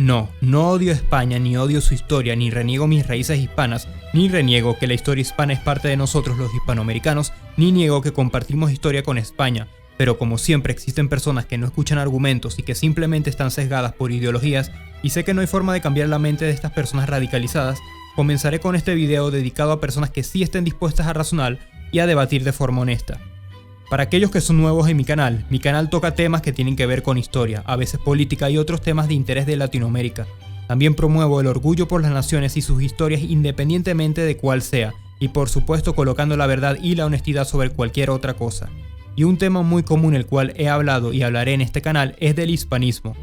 No odio a España, ni odio su historia, ni reniego mis raíces hispanas, ni reniego que la historia hispana es parte de nosotros los hispanoamericanos, ni niego que compartimos historia con España. Pero como siempre existen personas que no escuchan argumentos y que simplemente están sesgadas por ideologías, y sé que no hay forma de cambiar la mente de estas personas radicalizadas, comenzaré con este video dedicado a personas que sí estén dispuestas a razonar y a debatir de forma honesta. Para aquellos que son nuevos en mi canal toca temas que tienen que ver con historia, a veces política y otros temas de interés de Latinoamérica. También promuevo el orgullo por las naciones y sus historias independientemente de cuál sea, y por supuesto colocando la verdad y la honestidad sobre cualquier otra cosa. Y un tema muy común el cual he hablado y hablaré en este canal es del hispanismo.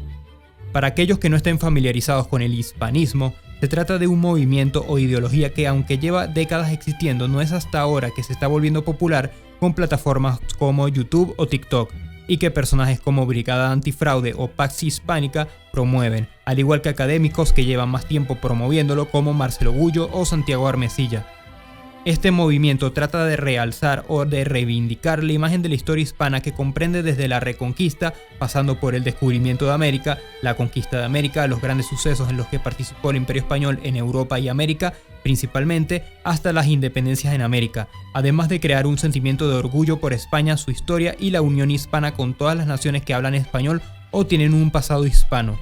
Para aquellos que no estén familiarizados con el hispanismo, se trata de un movimiento o ideología que aunque lleva décadas existiendo, no es hasta ahora que se está volviendo popular con plataformas como YouTube o TikTok, y que personajes como Brigada Antifraude o Pax Hispánica promueven, al igual que académicos que llevan más tiempo promoviéndolo como Marcelo Gullo o Santiago Armesilla. Este movimiento trata de realzar o de reivindicar la imagen de la historia hispana que comprende desde la Reconquista, pasando por el descubrimiento de América, la conquista de América, los grandes sucesos en los que participó el Imperio Español en Europa y América, principalmente, hasta las independencias en América, además de crear un sentimiento de orgullo por España, su historia y la unión hispana con todas las naciones que hablan español o tienen un pasado hispano.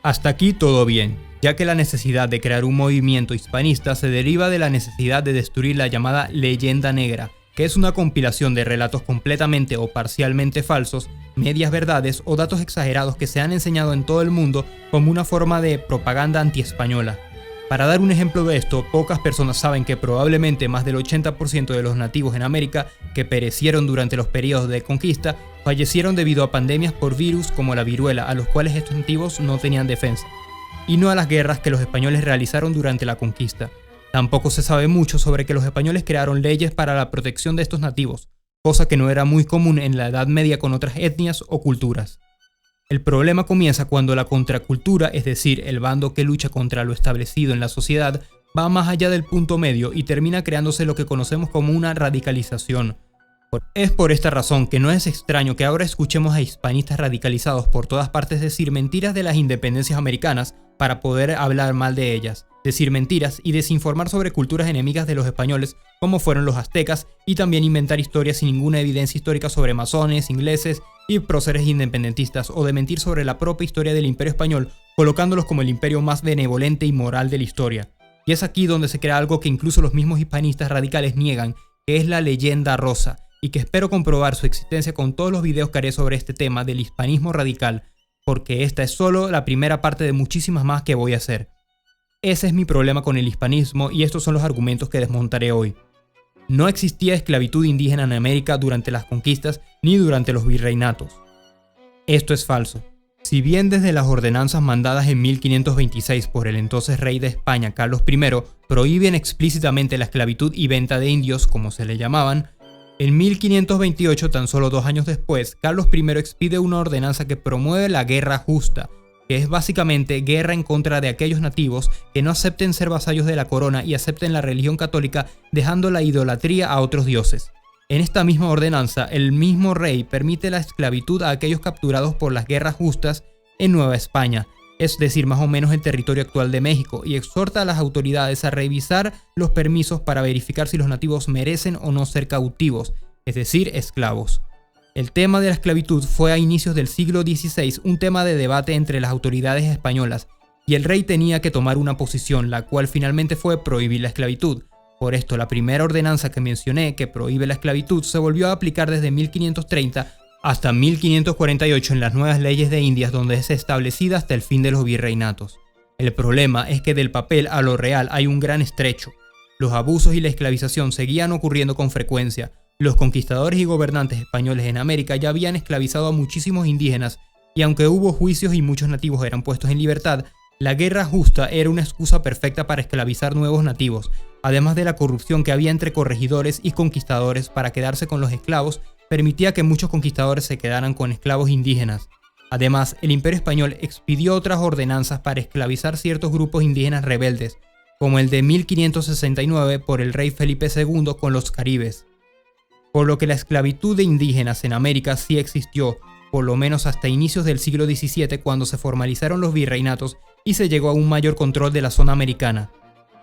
Hasta aquí todo bien, ya que la necesidad de crear un movimiento hispanista se deriva de la necesidad de destruir la llamada leyenda negra, que es una compilación de relatos completamente o parcialmente falsos, medias verdades o datos exagerados que se han enseñado en todo el mundo como una forma de propaganda antiespañola. Para dar un ejemplo de esto, pocas personas saben que probablemente más del 80% de los nativos en América que perecieron durante los periodos de conquista fallecieron debido a pandemias por virus como la viruela, a los cuales estos nativos no tenían defensa, y no a las guerras que los españoles realizaron durante la conquista. Tampoco se sabe mucho sobre que los españoles crearon leyes para la protección de estos nativos, cosa que no era muy común en la Edad Media con otras etnias o culturas. El problema comienza cuando la contracultura, es decir, el bando que lucha contra lo establecido en la sociedad, va más allá del punto medio y termina creándose lo que conocemos como una radicalización. Es por esta razón que no es extraño que ahora escuchemos a hispanistas radicalizados por todas partes decir mentiras de las independencias americanas para poder hablar mal de ellas, decir mentiras y desinformar sobre culturas enemigas de los españoles como fueron los aztecas, y también inventar historias sin ninguna evidencia histórica sobre masones, ingleses y próceres independentistas, o de mentir sobre la propia historia del Imperio Español colocándolos como el imperio más benevolente y moral de la historia. Y es aquí donde se crea algo que incluso los mismos hispanistas radicales niegan, que es la leyenda rosa, y que espero comprobar su existencia con todos los videos que haré sobre este tema del hispanismo radical, porque esta es solo la primera parte de muchísimas más que voy a hacer. Ese es mi problema con el hispanismo y estos son los argumentos que desmontaré hoy. No existía esclavitud indígena en América durante las conquistas ni durante los virreinatos. Esto es falso. Si bien desde las ordenanzas mandadas en 1526 por el entonces rey de España Carlos I prohíben explícitamente la esclavitud y venta de indios, como se le llamaban, en 1528, tan solo 2 años después, Carlos I expide una ordenanza que promueve la guerra justa, que es básicamente guerra en contra de aquellos nativos que no acepten ser vasallos de la corona y acepten la religión católica, dejando la idolatría a otros dioses. En esta misma ordenanza, el mismo rey permite la esclavitud a aquellos capturados por las guerras justas en Nueva España, es decir, más o menos el territorio actual de México, y exhorta a las autoridades a revisar los permisos para verificar si los nativos merecen o no ser cautivos, es decir, esclavos. El tema de la esclavitud fue a inicios del siglo XVI un tema de debate entre las autoridades españolas, y el rey tenía que tomar una posición, la cual finalmente fue prohibir la esclavitud. Por esto, la primera ordenanza que mencioné, que prohíbe la esclavitud, se volvió a aplicar desde 1530 hasta 1548 en las nuevas leyes de Indias, donde es establecida hasta el fin de los virreinatos. El problema es que del papel a lo real hay un gran estrecho. Los abusos y la esclavización seguían ocurriendo con frecuencia. Los conquistadores y gobernantes españoles en América ya habían esclavizado a muchísimos indígenas, y aunque hubo juicios y muchos nativos eran puestos en libertad, la guerra justa era una excusa perfecta para esclavizar nuevos nativos, además de la corrupción que había entre corregidores y conquistadores para quedarse con los esclavos, permitía que muchos conquistadores se quedaran con esclavos indígenas. Además, el Imperio Español expidió otras ordenanzas para esclavizar ciertos grupos indígenas rebeldes, como el de 1569 por el rey Felipe II con los caribes. Por lo que la esclavitud de indígenas en América sí existió, por lo menos hasta inicios del siglo XVII, cuando se formalizaron los virreinatos y se llegó a un mayor control de la zona americana.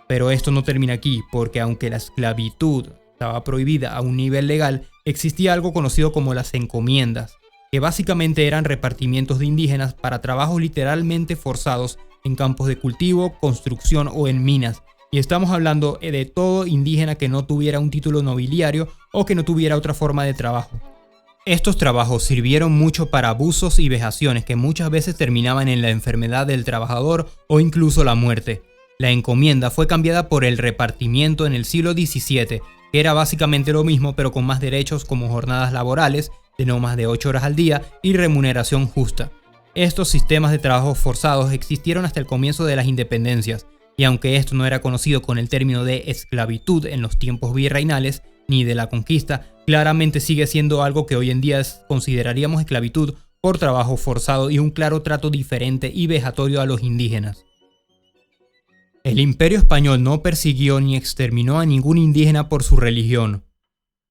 Pero esto no termina aquí, porque aunque la esclavitud estaba prohibida a un nivel legal, existía algo conocido como las encomiendas, que básicamente eran repartimientos de indígenas para trabajos literalmente forzados en campos de cultivo, construcción o en minas. Y estamos hablando de todo indígena que no tuviera un título nobiliario o que no tuviera otra forma de trabajo. Estos trabajos sirvieron mucho para abusos y vejaciones que muchas veces terminaban en la enfermedad del trabajador o incluso la muerte. La encomienda fue cambiada por el repartimiento en el siglo XVII, que era básicamente lo mismo pero con más derechos como jornadas laborales de no más de 8 horas al día y remuneración justa. Estos sistemas de trabajos forzados existieron hasta el comienzo de las independencias, y aunque esto no era conocido con el término de esclavitud en los tiempos virreinales ni de la conquista, claramente sigue siendo algo que hoy en día consideraríamos esclavitud por trabajo forzado y un claro trato diferente y vejatorio a los indígenas. El Imperio Español no persiguió ni exterminó a ningún indígena por su religión.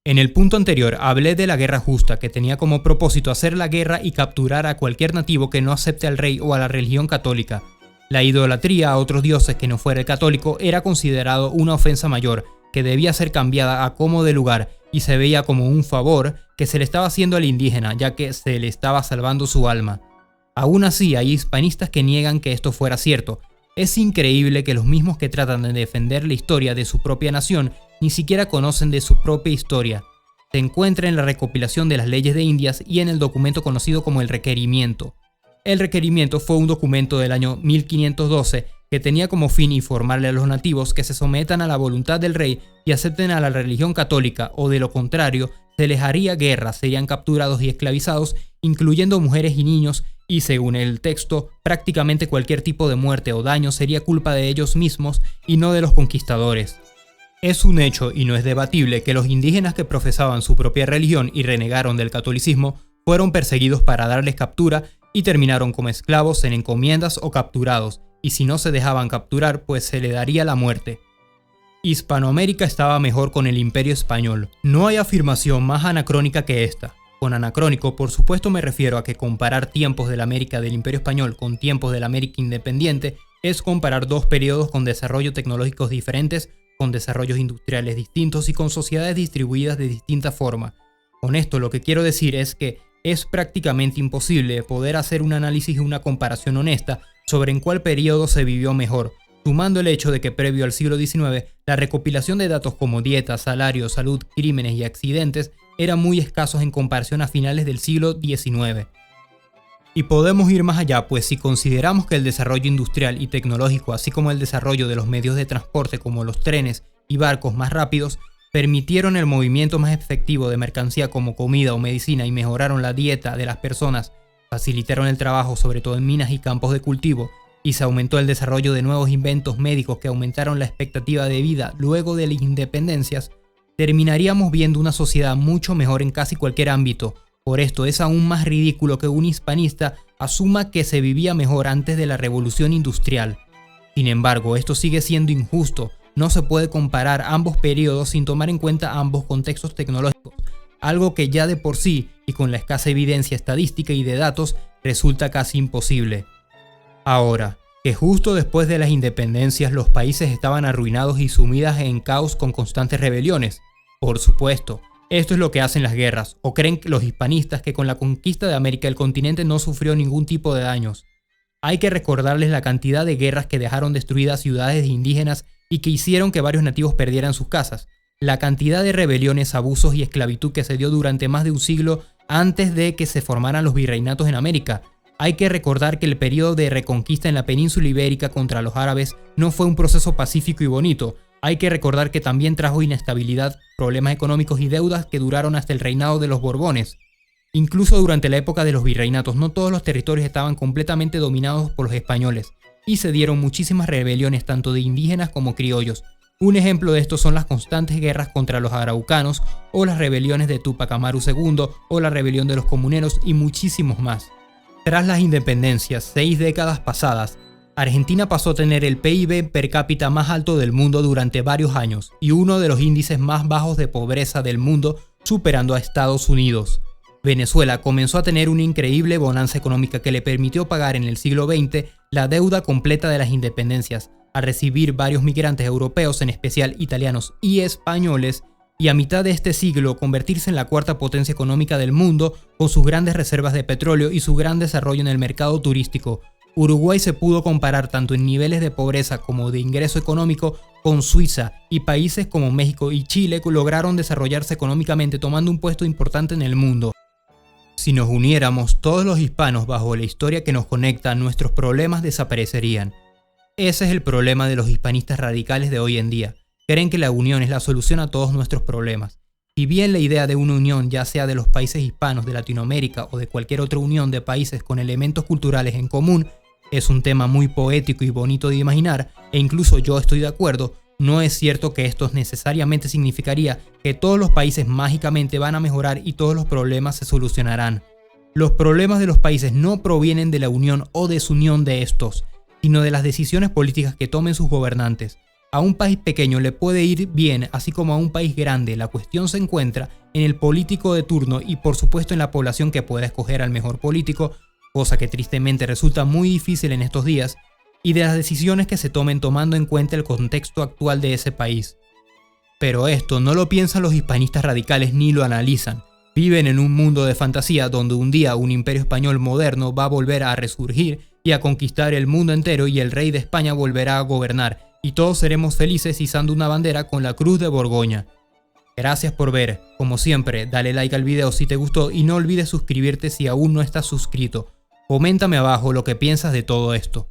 En el punto anterior hablé de la guerra justa, que tenía como propósito hacer la guerra y capturar a cualquier nativo que no acepte al rey o a la religión católica. La idolatría a otros dioses que no fuera el católico era considerado una ofensa mayor, que debía ser cambiada a como de lugar y se veía como un favor que se le estaba haciendo al indígena, ya que se le estaba salvando su alma. Aún así, hay hispanistas que niegan que esto fuera cierto. Es increíble que los mismos que tratan de defender la historia de su propia nación ni siquiera conocen de su propia historia. Se encuentra en la recopilación de las leyes de Indias y en el documento conocido como el Requerimiento. El Requerimiento fue un documento del año 1512 que tenía como fin informarle a los nativos que se sometan a la voluntad del rey y acepten a la religión católica, o de lo contrario, se les haría guerra, serían capturados y esclavizados, incluyendo mujeres y niños, y según el texto, prácticamente cualquier tipo de muerte o daño sería culpa de ellos mismos y no de los conquistadores. Es un hecho y no es debatible que los indígenas que profesaban su propia religión y renegaron del catolicismo fueron perseguidos para darles captura y terminaron como esclavos en encomiendas o capturados, y si no se dejaban capturar pues se le daría la muerte. Hispanoamérica estaba mejor con el Imperio Español. No hay afirmación más anacrónica que esta. Con anacrónico, por supuesto, me refiero a que comparar tiempos de la América del Imperio Español con tiempos de la América independiente es comparar dos periodos con desarrollos tecnológicos diferentes, con desarrollos industriales distintos y con sociedades distribuidas de distinta forma. Con esto lo que quiero decir es que es prácticamente imposible poder hacer un análisis y una comparación honesta sobre en cuál periodo se vivió mejor, sumando el hecho de que previo al siglo XIX la recopilación de datos como dietas, salarios, salud, crímenes y accidentes eran muy escasos en comparación a finales del siglo XIX. Y podemos ir más allá, pues si consideramos que el desarrollo industrial y tecnológico, así como el desarrollo de los medios de transporte como los trenes y barcos más rápidos, permitieron el movimiento más efectivo de mercancía como comida o medicina y mejoraron la dieta de las personas, facilitaron el trabajo sobre todo en minas y campos de cultivo, y se aumentó el desarrollo de nuevos inventos médicos que aumentaron la expectativa de vida luego de las independencias, terminaríamos viendo una sociedad mucho mejor en casi cualquier ámbito. Por esto es aún más ridículo que un hispanista asuma que se vivía mejor antes de la revolución industrial. Sin embargo, esto sigue siendo injusto. No se puede comparar ambos periodos sin tomar en cuenta ambos contextos tecnológicos, algo que ya de por sí, y con la escasa evidencia estadística y de datos, resulta casi imposible. Ahora, que justo después de las independencias los países estaban arruinados y sumidas en caos con constantes rebeliones. Por supuesto, esto es lo que hacen las guerras, o creen los hispanistas que con la conquista de América el continente no sufrió ningún tipo de daños. Hay que recordarles la cantidad de guerras que dejaron destruidas ciudades indígenas y que hicieron que varios nativos perdieran sus casas, la cantidad de rebeliones, abusos y esclavitud que se dio durante más de un siglo antes de que se formaran los virreinatos en América. Hay que recordar que el periodo de reconquista en la península ibérica contra los árabes no fue un proceso pacífico y bonito. Hay que recordar que también trajo inestabilidad, problemas económicos y deudas que duraron hasta el reinado de los Borbones. Incluso durante la época de los virreinatos, no todos los territorios estaban completamente dominados por los españoles, y se dieron muchísimas rebeliones tanto de indígenas como criollos. Un ejemplo de esto son las constantes guerras contra los araucanos, o las rebeliones de Túpac Amaru II, o la rebelión de los comuneros y muchísimos más. Tras las independencias, 6 décadas pasadas, Argentina pasó a tener el PIB per cápita más alto del mundo durante varios años y uno de los índices más bajos de pobreza del mundo, superando a Estados Unidos. Venezuela comenzó a tener una increíble bonanza económica que le permitió pagar en el siglo XX la deuda completa de las independencias, a recibir varios migrantes europeos, en especial italianos y españoles, y a mitad de este siglo convertirse en la cuarta potencia económica del mundo con sus grandes reservas de petróleo y su gran desarrollo en el mercado turístico. Uruguay se pudo comparar tanto en niveles de pobreza como de ingreso económico con Suiza, y países como México y Chile lograron desarrollarse económicamente tomando un puesto importante en el mundo. Si nos uniéramos todos los hispanos bajo la historia que nos conecta, nuestros problemas desaparecerían. Ese es el problema de los hispanistas radicales de hoy en día. Creen que la unión es la solución a todos nuestros problemas. Si bien la idea de una unión, ya sea de los países hispanos de Latinoamérica o de cualquier otra unión de países con elementos culturales en común, es un tema muy poético y bonito de imaginar, e incluso yo estoy de acuerdo, no es cierto que esto necesariamente significaría que todos los países mágicamente van a mejorar y todos los problemas se solucionarán. Los problemas de los países no provienen de la unión o desunión de estos, sino de las decisiones políticas que tomen sus gobernantes. A un país pequeño le puede ir bien, así como a un país grande. La cuestión se encuentra en el político de turno y por supuesto en la población que pueda escoger al mejor político, cosa que tristemente resulta muy difícil en estos días, y de las decisiones que se tomen tomando en cuenta el contexto actual de ese país. Pero esto no lo piensan los hispanistas radicales ni lo analizan. Viven en un mundo de fantasía donde un día un imperio español moderno va a volver a resurgir y a conquistar el mundo entero, y el rey de España volverá a gobernar, y todos seremos felices izando una bandera con la cruz de Borgoña. Gracias por ver. Como siempre, dale like al video si te gustó y no olvides suscribirte si aún no estás suscrito. Coméntame abajo lo que piensas de todo esto.